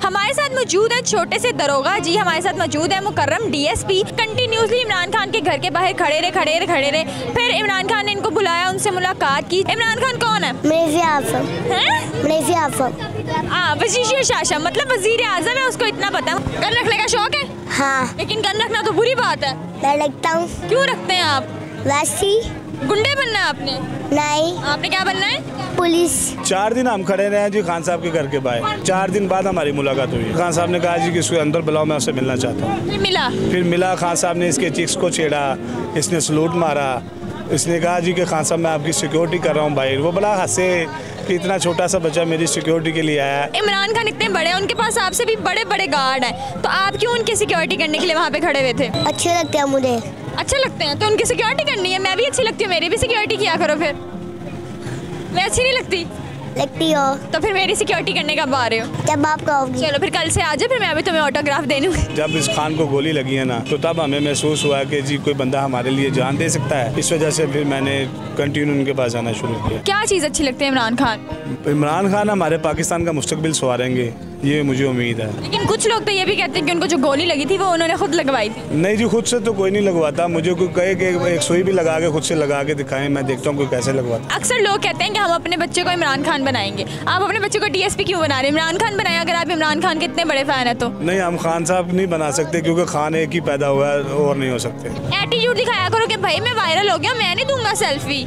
हमारे साथ मौजूद है छोटे से दरोगा जी, हमारे साथ मौजूद है मुकर्रम डीएसपी। कंटिन्यूसली इमरान खान के घर के बाहर खड़े रहे। फिर इमरान खान ने इनको बुलाया, उनसे मुलाकात की। इमरान खान कौन है? वजीर शाशा, मतलब वजीर आजम है, उसको इतना पता। गन रखने का शौक है? हाँ। लेकिन गन रखना तो बुरी बात है। मैं रखता हूँ। क्यों रखते हैं आप? वैसी। गुंडे बनना है आपने? नहीं। आपने क्या बनना है? पुलिस। 4 दिन हम खड़े रहे जी खान साहब के घर के बाहर। 4 दिन बाद हमारी मुलाकात हुई। खान साहब ने कहा जी कि इसको अंदर बुलाओ, मैं उससे मिलना चाहता हूँ। फिर मिला। खान साहब ने इसके चिक्स को छेड़ा, इसने सलूट मारा। इसने कहा जी कि खान साहब मैं आपकी सिक्योरिटी कर रहा हूँ बाहर। वो बड़ा हंसे कि इतना छोटा सा बच्चा मेरी सिक्योरिटी के लिए आया। इमरान खान इतने बड़े हैं, उनके पास आपसे भी बड़े बड़े गार्ड हैं, तो आप क्यों उनकी सिक्योरिटी करने के लिए वहाँ पे खड़े हुए थे? अच्छे लगते हैं मुझे। अच्छे लगते हैं तो उनकी सिक्योरिटी करनी है। मैं भी अच्छी लगती हूँ, मेरी भी सिक्योरिटी किया करो। फिर मैं अच्छी नहीं लगती? लगती हो। तो फिर मेरी सिक्योरिटी करने कब आ रहे हो? जब आप कहोगी। चलो फिर कल से आ जाओ, फिर मैं अभी तुम्हें ऑटोग्राफ दे दूँगी। जब इस खान को गोली लगी है ना, तो तब हमें महसूस हुआ कि जी कोई बंदा हमारे लिए जान दे सकता है। इस वजह से फिर मैंने कंटिन्यू उनके पास जाना शुरू किया। क्या चीज़ अच्छी लगती है इमरान खान? इमरान खान हमारे पाकिस्तान का मुस्तकबिल संवारेंगे, ये मुझे उम्मीद है। लेकिन कुछ लोग तो ये भी कहते हैं कि उनको जो गोली लगी थी वो उन्होंने खुद लगवाई थी। नहीं जी, खुद से तो कोई नहीं लगवाता। मुझे कोई कहे कि एक सुई भी लगा के खुद से लगा के दिखाएं, मैं देखता हूँ कोई कैसे लगवाता। अक्सर लोग कहते हैं कि हम अपने बच्चे को इमरान खान बनाएंगे। आप अपने बच्चे को डीएसपी क्यों बना रहे हैं? इमरान खान बनाए, अगर आप इमरान खान के इतने बड़े फैन है तो। नहीं, हम खान साहब नहीं बना सकते क्योंकि खान एक ही पैदा हुआ है और नहीं हो सकते। एटीट्यूड दिखाया करो कि भाई मैं वायरल हो गया, मैं नहीं दूंगा सेल्फी।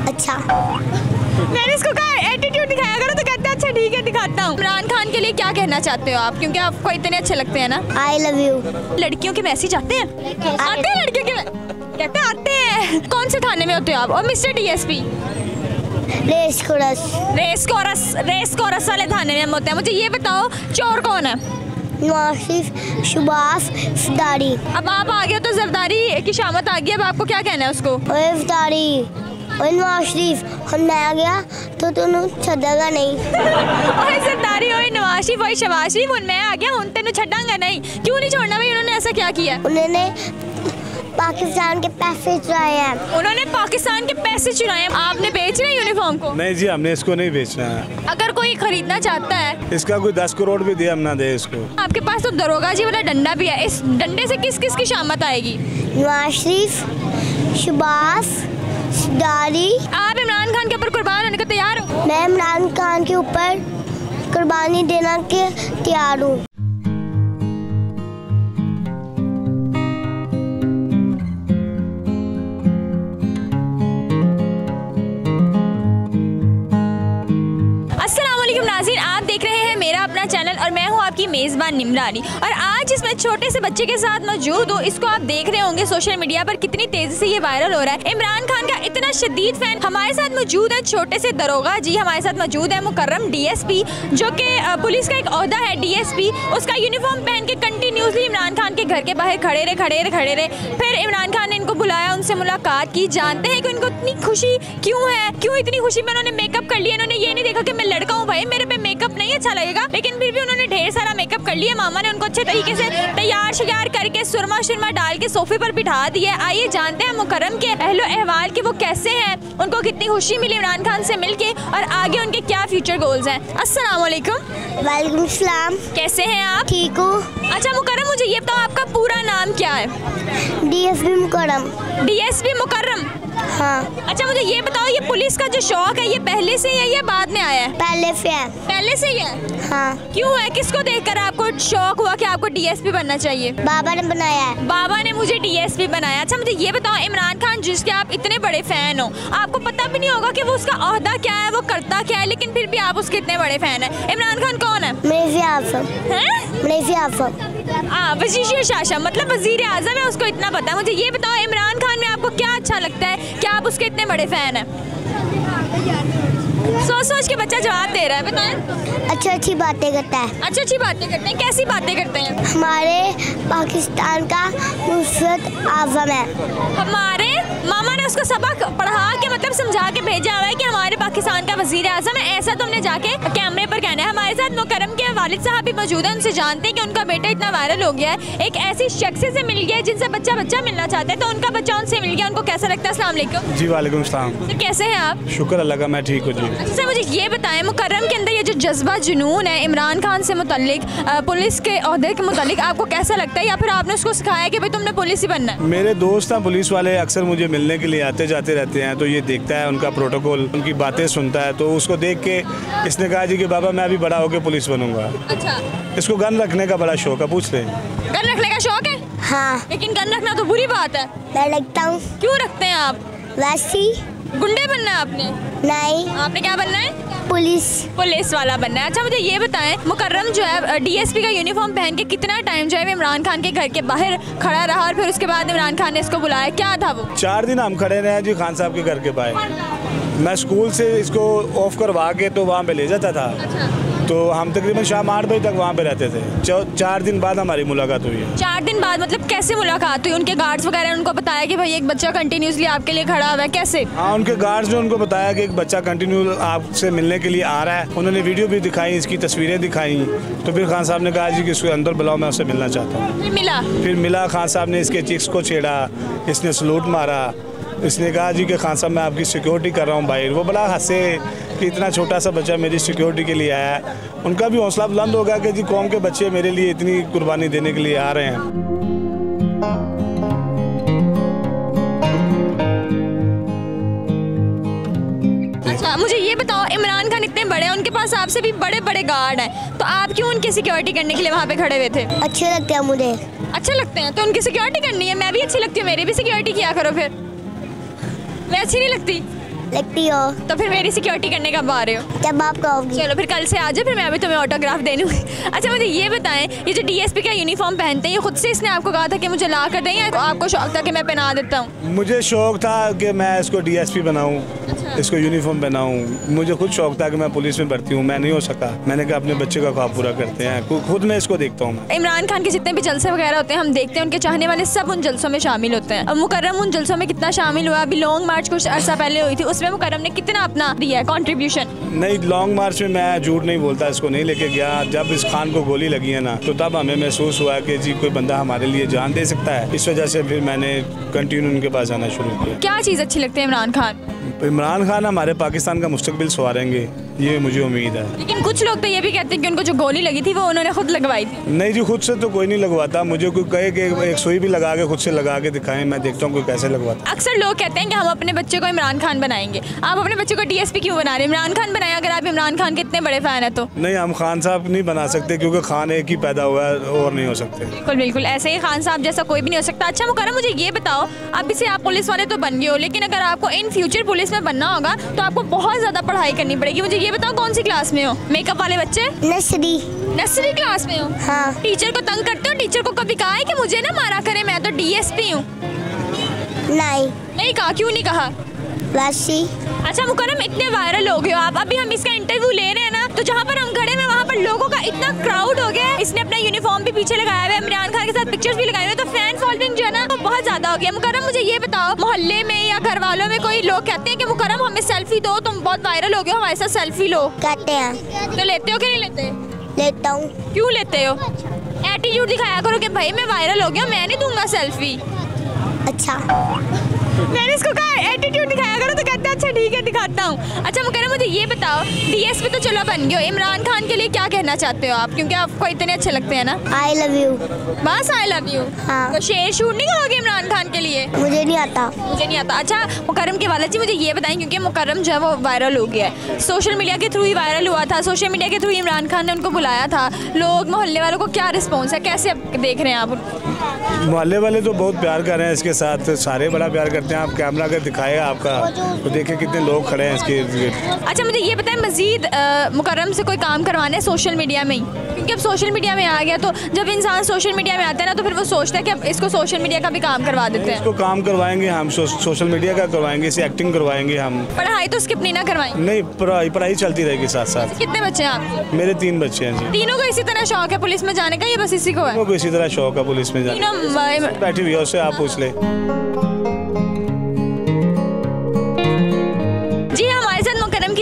अच्छा। मैंने इसको कहा एटीट्यूड दिखाया करो, तो कहते हैं अच्छा ठीक है दिखाता हूँ। इमरान खान के लिए क्या कहना चाहते हो आप, क्योंकि आपको इतने अच्छे लगते हैं ना? I love you. लड़कियों के मैसेज आते हैं? आते हैं लड़कियों के? कहते आते हैं। कौन से थाने में होते हो आप? और मिस्टर डीएसपी? रेस कोरस वाले थाने में हम होते हैं। मुझे ये बताओ चोर कौन है? नवाज शरीफ, शहबाज, ज़रदारी। अब आप आ गए तो ज़रदारी की शामत आ गई, अब आपको क्या कहना है उसको? ज़रदारी और नवाज शरीफ, हम आ गया तो तुम छड़ेगा नहीं। ओए ज़रदारी, ओए नवाज शरीफ, ओए शहबाज शरीफ, मैं आ गया हूं तेनू छड़ांगा नहीं। क्यों नहीं छोड़ना भाई? उन्होंने ऐसा क्या किया? उन्होंने पाकिस्तान के पैसे चुराए हैं। उन्होंने पाकिस्तान के पैसे चुराए हैं। आपने बेचना है यूनिफॉर्म को? नहीं जी, हमने इसको नहीं बेचना है। अगर कोई खरीदना चाहता है, इसका कोई 10 करोड़ भी दे, हम ना दे इसको। आपके पास तो दरोगा जी वाला डंडा भी है, इस डंडे से किस किस की शामत आएगी? नवाज शरीफ, शहबाज, ज़रदारी। आप इमरान खान के ऊपर कुर्बान होने को तैयार हो? मैं इमरान खान के ऊपर कुर्बानी देना के तैयार हूँ। नाज़रीन, आप देख रहे हैं मेरा अपना चैनल और मैं हूं आपकी मेज़बान निमरानी। और आज इसमें छोटे से बच्चे के साथ मौजूद हूं। इसको आप देख रहे होंगे सोशल मीडिया पर कितनी तेजी से ये वायरल हो रहा है। इमरान खान का इतना शदीद फैन। हमारे साथ मौजूद है छोटे से दरोगा जी, हमारे साथ मौजूद है मुकर्रम डीएसपी, जो कि पुलिस का एक ओहदा है डीएसपी। उसका यूनिफॉर्म पहन के कंटिन्यूसली इमरान खान के घर के बाहर खड़े रहे। फिर इमरान खान ने इनको बुलाया, उनसे मुलाकात की। जानते हैं कि उनको इतनी खुशी क्यों है, क्यों इतनी खुशी में उन्होंने मेकअप कर लिया। इन्होंने ये नहीं देखा कि मैं लड़का हूँ, भाई मेरे पे मेकअप नहीं अच्छा लगेगा, लेकिन फिर भी उन्होंने ढेर सारा मेकअप कर लिया। मामा ने उनको अच्छे तरीके से तैयार करके सुरमा डाल के सोफे पर बिठा दिया। आइए जानते हैं मुकर्रम के अहलो अहवाल के वो कैसे हैं, उनको कितनी खुशी मिली इमरान खान से मिलके और आगे उनके क्या फ्यूचर गोल्स हैं। अस्सलाम वालेकुम। वालेकुम सलाम। कैसे हैं आप? ठीक हूँ। अच्छा मुकर्रम, मुझे ये बताओ आपका पूरा नाम क्या है? डीएसपी मुकर्रम। डीएसपी मुकर्रम? हाँ। अच्छा मुझे ये बताओ, ये पुलिस का जो शौक है ये पहले से है या बाद में आया है? पहले से है। पहले से ही है? हाँ। क्यों है? किसको देखकर आपको शौक हुआ कि आपको डीएसपी बनना चाहिए? बाबा ने बनाया है। बाबा ने मुझे डीएसपी बनाया। अच्छा मुझे ये बताओ, इमरान खान जिसके आप इतने बड़े फैन हो, आपको पता भी नहीं होगा कि वो उसका ओहदा क्या है, वो करता क्या है, लेकिन फिर भी आप उसके इतने बड़े फैन है। इमरान खान कौन है? वजीर शाशा, मतलब वजीर आजम है, उसको इतना पता है। मुझे ये बताओ इमरान खान में आपको क्या अच्छा लगता है, क्या आप उसके इतने बड़े फैन हैं? सोच के बच्चा जवाब दे रहा है, बताएं। अच्छी बातें करता है। अच्छी बातें करते हैं? कैसी बातें करते हैं? हमारे पाकिस्तान का नुसरत आजम है। हमारे मामा ने हमने उसको सबक पढ़ा के मतलब समझा के भेजा हुआ है कि हमारे पाकिस्तान का वजीर आज़म है, ऐसा तो हमने जाके कैमरे पर कहना है। हमारे साथ मुकर्रम के वालिद साहब भी मौजूद हैं, उनसे जानते हैं कि उनका बेटा इतना वायरल हो गया है, एक ऐसी शख्स से मिल गया है जिनसे बच्चा मिलना चाहता है, तो उनका बच्चा उनसे मिल गया, उनको कैसा लगता है? अस्सलाम वालेकुम। जी वालेकुम सलाम। सर कैसे हैं आप? शुक्र अल्लाह का, मैं ठीक हूँ जी। अच्छा सर मुझे ये बताएं, मुकर्रम के अंदर ये जो जज्बा जुनून है इमरान खान से मुतल्लिक, पुलिस के ओहदे के मुतल्लिक, आपको कैसा लगता है, या फिर आपने उसको सिखाया कि भाई तुमने पुलिस ही बनना है? मेरे दोस्त हैं पुलिस वाले, अक्सर मुझे मिलने के लिए आते जाते रहते हैं, तो ये देखता है उनका प्रोटोकॉल, उनकी बातें सुनता है, तो उसको देख के इसने कहा जी कि बाबा मैं अभी बड़ा होकर पुलिस बनूंगा। अच्छा, इसको गन रखने का बड़ा शौक है, पूछ ले। गन रखने का शौक है? हाँ, लेकिन गन रखना तो बुरी बात है। मैं लगता हूँ। क्यों रखते हैं आप? वैसी गुंडे बनना है आपने? नहीं, आपने क्या बनना है? पुलिस वाला बनना है। अच्छा मुझे ये बताएं, मुकर्रम जो है डीएसपी का यूनिफॉर्म पहन के कितना टाइम जो है इमरान खान के घर के बाहर खड़ा रहा, और फिर उसके बाद इमरान खान ने इसको बुलाया, क्या था वो? 4 दिन हम खड़े रहे जी खान साहब के घर के बाहर। मैं स्कूल से इसको ऑफ करवा के तो वहाँ पे ले जाता था। अच्छा। तो हम तकरीबन शाम 8 बजे तक वहाँ पे रहते थे। 4 दिन बाद हमारी मुलाकात हुई है। 4 दिन बाद? मतलब कैसे मुलाकात हुई? उनके गार्ड्स वगैरह ने उनको बताया कि भाई एक बच्चा कंटिन्यूसली आपके लिए खड़ा हुआ है, कैसे? हाँ, उनके गार्ड्स ने उनको बताया कि एक बच्चा कंटिन्यू आपसे मिलने के लिए आ रहा है। उन्होंने वीडियो भी दिखाई, इसकी तस्वीरें दिखाई, तो फिर खान साहब ने कहा जी कि इसको अंदर बुलाओ, मैं उससे मिलना चाहता हूँ। फिर मिला खान साहब ने इसके चिक्स को छेड़ा, इसने सलूट मारा, इसने कहा जी कि खान साहब मैं आपकी सिक्योरिटी कर रहा हूँ बाहर। वो बड़ा हंसे कि इतना छोटा सा बच्चा मेरी सिक्योरिटी के लिए आया है। उनका भी हौसला बुलंद होगा कि जी कौम के बच्चे मेरे लिए इतनी कुर्बानी देने के लिए आ रहे हैं। अच्छा मुझे ये बताओ, इमरान खान इतने बड़े हैं, उनके पास आपसे भी बड़े बड़े गार्ड हैं, तो आप क्यों उनकी सिक्योरिटी करने के लिए वहाँ पे खड़े हुए थे? अच्छे लगते हैं मुझे। अच्छे लगते हैं तो उनकी सिक्योरिटी करनी है, मैं भी अच्छी लगती हूँ, मेरी भी सिक्योरिटी किया करो। फिर मैं अच्छी नहीं लगती? लगती हो। तो फिर मेरी सिक्योरिटी करने कब आ रहे हो? जब आप कहोगी। चलो फिर कल से आ जाओ, फिर मैं अभी तुम्हें ऑटोग्राफ दे दूँगी। अच्छा मुझे ये बताएं, ये जो डीएसपी का यूनिफॉर्म पहनते हैं, ये खुद से इसने आपको कहा था कि मुझे ला कर दें, या आपको शौक था कि मैं पहना देता हूँ? मुझे शौक था कि मैं इसको डीएसपी बनाऊँ। अच्छा। इसको यूनिफॉर्म पहनाऊँ। मुझे खुद शौक था कि मैं पुलिस में भर्ती हूँ, मैं नहीं हो सका। मैंने कहा अपने बच्चे का ख्वाब पूरा करते हैं, खुद मैं इसको देखता हूँ। इमरान खान के जितने भी जलसे वगैरह होते हैं हम देखते हैं, उनके चाहने वाले सब उन जलसों में शामिल होते हैं। अब मुकर्रम उन जलसों में कितना शामिल हुआ? अभी लॉन्ग मार्च कुछ अर्सा पहले हुई थी, उसमें मुकर्रम ने कितना अपना दिया है कॉन्ट्रीब्यूशन? नहीं, लॉन्ग मार्च में मैं झूठ नहीं बोलता, इसको नहीं लेके गया। जब इस खान को गोली लगी है ना, तो तब हमें महसूस हुआ कि जी कोई बंदा हमारे लिए जान दे सकता है। इस वजह से फिर मैंने कंटिन्यू उनके पास आना शुरू किया। क्या चीज़ अच्छी लगती है इमरान खान? इमरान खान हमारे पाकिस्तान का मुस्तकबिल संवारेंगे, ये मुझे उम्मीद है। लेकिन कुछ लोग तो ये भी कहते हैं कि उनको जो गोली लगी थी वो उन्होंने खुद लगवाई थी। नहीं जी, खुद से तो कोई नहीं लगवाता। मुझे कोई कहे कि एक सुई भी लगा के खुद से लगा के दिखाएं, मैं देखता हूँ कोई कैसे लगवाता। अक्सर लोग कहते हैं कि हम अपने बच्चे को इमरान खान बनाएंगे, आप अपने बच्चे को डीएसपी क्यों बना रहे हैं? इमरान खान बनाया, अगर आप इमरान खान के इतने बड़े फैन है तो। नहीं, हम खान साहब नहीं बना सकते, क्योंकि खान एक ही पैदा हुआ है और नहीं हो सकते। बिल्कुल बिल्कुल, ऐसे ही खान साहब जैसा कोई भी नहीं हो सकता। अच्छा मुकर्रम मुझे ये बताओ, अभी से आप पुलिस वाले तो बन गए हो, लेकिन अगर आपको इन फ्यूचर पुलिस में बनना होगा तो आपको बहुत ज़्यादा पढ़ाई करनी पड़ेगी। मुझे ये बताओ कौन सी क्लास में हो? मेकअप वाले बच्चे? नर्सरी क्लास में हो? हाँ। टीचर को तंग करते हो? टीचर को कभी कहा है कि मुझे ना मारा करे, मैं तो डीएसपी हूँ? नहीं कहा? क्यों नहीं कहा? वैसी। अच्छा मुकर्रम इतने वायरल हो गए हो आप, अभी हम इसका इंटरव्यू ले रहे हैं ना, तो जहाँ पर हम खड़े हैं वहाँ पर लोगों का इतना क्राउड हो गया है। इसने अपना यूनिफॉर्म भी पीछे लगाया हुआ है, इमरान खान के साथ पिक्चर्स भी लगाए हुए, तो फैन फॉलोइंग जो है ना वो बहुत ज्यादा हो गया। मुकर्रम मुझे ये बताओ, मोहल्ले में या घर वालों में कोई लोग कहते हैं कि मुकर्रम हमें सेल्फी दो, तुम बहुत वायरल हो गए हो, हमारे साथ सेल्फी लो? कहते हैं। तो लेते हो कि नहीं लेते? लेता हूँ। क्यों लेते हो? एटीट्यूड दिखाया करो कि भाई मैं वायरल हो गया, मैं नहीं दूंगा सेल्फी। अच्छा, मैंने इसको कहा एटीट्यूड दिखाया करो, तो कहते हैं अच्छा ठीक है दिखाता हूँ। अच्छा मुकर्रम मुझे ये बताओ, डीएसपी तो चलो बन गए हो, इमरान खान के लिए क्या कहना चाहते हो आप, क्योंकि आपको इतने अच्छे लगते हैं ना? I love you. बस आई लव यू? हाँ। तो शेर शूट नहीं कहोगे इमरान खान के लिए? मुझे नहीं आता। मुझे नहीं आता। अच्छा मुकर्रम के वाला जी मुझे ये बताएं, क्योंकि मुकर्रम जो है वो वायरल हो गया है, सोशल मीडिया के थ्रू ही वायरल हुआ था, सोशल मीडिया के थ्रू इमरान खान ने उनको बुलाया था, लोग मोहल्ले वालों को क्या रिस्पॉन्स है, कैसे आप देख रहे हैं आप? मोहल्ले वाले तो बहुत प्यार कर रहे हैं इसके साथ, सारे बड़ा प्यार करते हैं। आप कैमरा अगर दिखाएगा आपका तो देखिए कितने लोग खड़े हैं इसके। अच्छा मुझे ये बताएं, मजीद मुकर्रम से कोई काम करवाना है सोशल मीडिया में ही, क्योंकि अब सोशल मीडिया में आ गया, तो जब इंसान सोशल मीडिया में आता है ना तो फिर वो सोचता है कि अब इसको सोशल मीडिया का भी काम करवा देते हैं। इसको काम करवाएंगे हम, सोशल मीडिया का करवाएंगे, इसे एक्टिंग करवाएंगे हम। पढ़ाई तो स्किप नहीं ना करवाएंगे? नहीं, पढ़ाई चलती रहेगी साथ साथ। कितने बच्चे हैं आपके? मेरे 3 बच्चे हैं जी। तीनों को इसी तरह शौक है पुलिस में जाने का, ये बस इसी को है? इसी तरह शौक है पुलिस में जाने का। बैठी हुई है, उससे आप पूछ ले।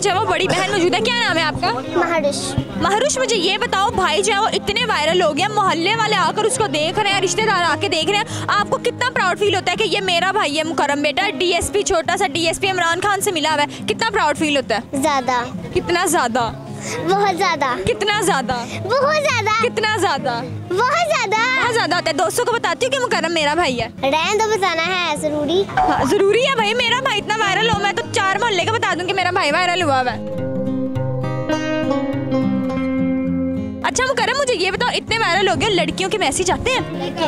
आपकी जो है वो बड़ी बहन मौजूद है, क्या नाम है आपका? महरुश। महरुश, मुझे ये बताओ भाई जो है वो इतने वायरल हो गया, मोहल्ले वाले आकर उसको देख रहे हैं, रिश्तेदार आके देख रहे हैं, आपको कितना प्राउड फील होता है कि ये मेरा भाई है मुकर्रम बेटा, डीएसपी, छोटा सा डीएसपी इमरान खान से मिला हुआ है, कितना प्राउड फील होता है? ज्यादा। कितना ज्यादा? बहुत ज्यादा। कितना ज्यादा? बहुत ज्यादा। कितना ज्यादा? बहुत ज्यादा। बहुत ज्यादा होता है। दोस्तों को बताती हूँ कि मुकर्रम मेरा भाई है? रहने दो, बताना है जरूरी। हाँ, जरूरी है भाई, मेरा भाई इतना वायरल हो, मैं तो 4 मोहल्ले का बता दूं कि मेरा भाई वायरल हुआ है। अच्छा मुकर्रम, मुझे ये बताओ, इतने वायरल हो गए, लड़कियों के मैसेज आते हैं?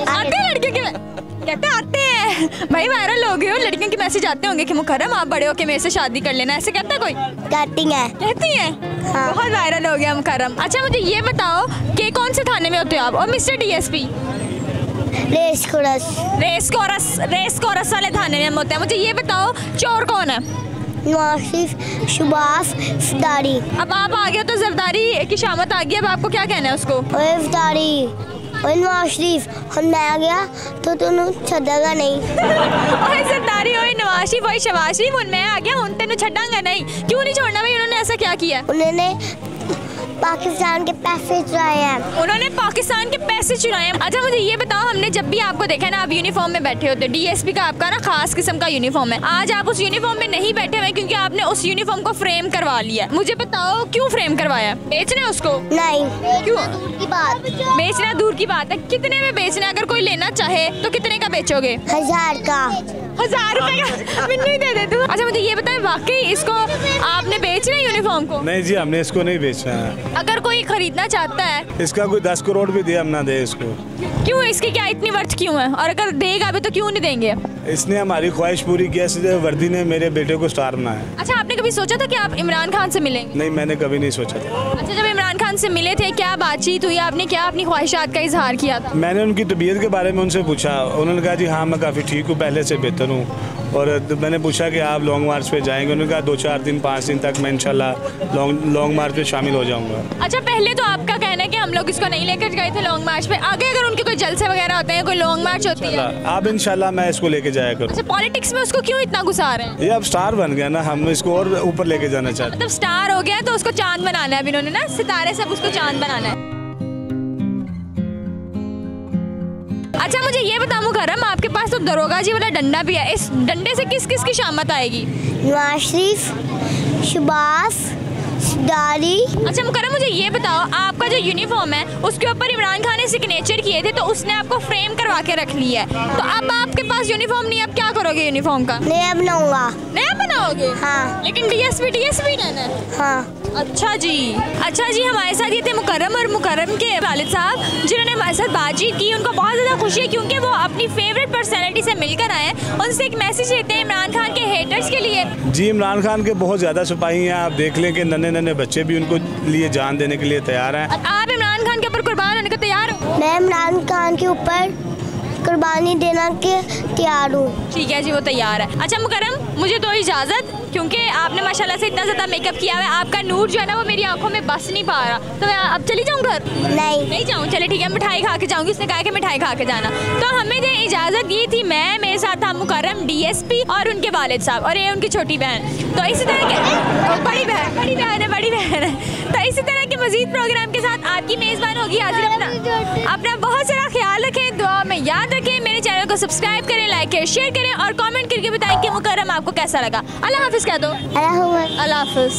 आते हैं लड़कियों के? कहते आते हैं भाई, वायरल हो गए हो, लड़कियों के मैसेज आते होंगे कि मुकर्रम आप बड़े होके मेरे से शादी कर लेना, ऐसे कहता है कोई? कहती है। हाँ। बहुत वायरल हो गया मुकर्रम। अच्छा मुझे ये बताओ कि कौन से थाने में होते हो आप? और मिस्टर डीएसपी? रेस कोरस वाले थाने में हम होते हैं। मुझे ये बताओ चोर कौन है? नवाज शरीफ, शहबाज, इफ्तारी। अब आप आ गए तो जरदारी की शामत आ गई, अब आपको क्या कहना है उसको? ओए इफ्तारी, ओए नवाज शरीफ, हम मैं आ गया तो तू छड़ेगा नहीं। ओए सरदारी, ओए नवाज शरीफ, ओए शहबाज शरीफ, मैं आ गया हूं तेनू छड़ांगा नहीं। क्यों नहीं छोड़ना भाई, उन्होंने ऐसा क्या किया? उन्होंने पाकिस्तान के पैसे चुराए हैं। उन्होंने पाकिस्तान के पैसे चुराए हैं। अच्छा मुझे ये बताओ, हमने जब भी आपको देखा ना, आप यूनिफॉर्म में बैठे होते, डीएसपी का आपका ना खास किस्म का यूनिफॉर्म है, आज आप उस यूनिफॉर्म में नहीं बैठे हुए क्योंकि आपने उस यूनिफॉर्म को फ्रेम करवा लिया। मुझे बताओ क्यों फ्रेम करवाया? बेचना है उसको? नहीं। क्यों? दूर की बात। बेचना दूर की बात है, कितने में बेचना है? अगर कोई लेना चाहे तो कितने का बेचोगे? 1000 का। 1000 रुपए का? मैंने ही दे दे तू। अच्छा मुझे ये बताए, वाकई इसको आपने बेचना है यूनिफॉर्म को? नहीं जी, हमने इसको नहीं बेचना है। अगर कोई खरीदना चाहता है, इसका कोई 10 करोड़ भी दे हम ना दे इसको। क्यों? इसकी क्या इतनी वर्थ क्यों है? और अगर देगा भी तो क्यों नहीं देंगे? इसने हमारी ख्वाहिश पूरी की है, वर्दी ने मेरे बेटे को स्टार बनाया। अच्छा आपने कभी सोचा था कि आप इमरान खान से मिलेंगे? नहीं, मैंने कभी नहीं सोचा था। अच्छा जब इमरान खान से मिले थे, क्या बातचीत हुई, आपने क्या अपनी ख्वाहिशात का इजहार किया था? मैंने उनकी तबीयत के बारे में उनसे पूछा, उन्होंने कहा जी हाँ मैं काफ़ी ठीक हूँ, पहले से बेहतर हूँ। और मैंने पूछा कि आप लॉन्ग मार्च पे जाएंगे? उन्होंने कहा 2-4 दिन 5 दिन तक मैं इंशाल्लाह लॉन्ग मार्च पे शामिल हो जाऊंगा। अच्छा पहले तो आपका कहना है कि हम लोग इसको नहीं लेकर गए थे लॉन्ग मार्च पे, आगे अगर उनके कोई जलसे वगैरह होते हैं, कोई लॉन्ग मार्च होती है, अब इंशाल्लाह मैं इसको लेके जाया करूँ। अच्छा पॉलिटिक्स में उसको क्यों इतना घुसा रहे हैं? ये अब स्टार बन गया ना, हम इसको और ऊपर लेके जाना चाहते हैं। मतलब स्टार हो गया तो उसको चांद बनाना है, अभी इन्होंने ना सितारे से उसको चांद बनाना है। अच्छा मुझे ये बता मुकर्रम, आपके पास तो दरोगा जी वाला डंडा भी है, इस डंडे से किस किस की शामत आएगी? नवाज शरीफ, शहबाज, दारी। अच्छा मुकर्रम मुझे ये बताओ, आपका जो यूनिफॉर्म है उसके ऊपर इमरान खान ने सिग्नेचर किए थे, तो उसने आपको फ्रेम करवा के रख लिया है, तो अब आपके पास यूनिफॉर्म नहीं, अब क्या करोगे यूनिफॉर्म का? नया बनाऊंगा। नया बनाओगे? हाँ। लेकिन डीएसपी लेना है? हाँ। अच्छा जी हमारे साथ ये थे मुकर्रम और मुकर्रम के वालिद साहब, जिन्होंने हमारे साथ बातचीत की। उनको बहुत ज़्यादा खुशी है क्योंकि वो अपनी फेवरेट पर्सनैलिटी से मिलकर आए हैं। उनसे एक मैसेज देते हैं इमरान खान के हेटर्स के लिए। जी, इमरान खान के बहुत ज़्यादा सिपाही हैं, आप देख लें कि नन्हे बच्चे भी उनको लिए जान देने के लिए तैयार हैं। आप इमरान खान के ऊपर कुर्बान होने को तैयार हो? मैं इमरान खान के ऊपर कुर्बानी देना के तैयार हूँ। ठीक है जी, वो तैयार है। अच्छा मुकर्रम मुझे दो इजाज़त, क्योंकि आपने माशाल्लाह से इतना ज़्यादा मेकअप किया हुआ है, आपका नूर जो है ना वो मेरी आंखों में बस नहीं पा रहा, तो मैं अब चली जाऊँ घर? नहीं जाऊँ? चले ठीक है, मिठाई खा के जाऊँगी, उसने कहा कि मिठाई खा के जाना। तो हमें जो इजाज़त दी थी, मैं, मेरे साथ था मुकर्रम, डीएसपी और उनके वालिद साहब, और ये उनकी छोटी बहन। तो इसी तरह के बड़ी बहन है। तो इसी तरह के मज़ीद प्रोग्राम के साथ आपकी मेज़बान होगी हाजिर। अपना बहुत सारा ख्याल रखें, दुआ में याद रखें, मेरे चैनल को सब्सक्राइब करें, लाइक करें, शेयर करें और कमेंट करके बताएं कि मुकर्रम आपको कैसा लगा। अल्लाह हाफिज़ कह दो। अल्लाह हाफिज़।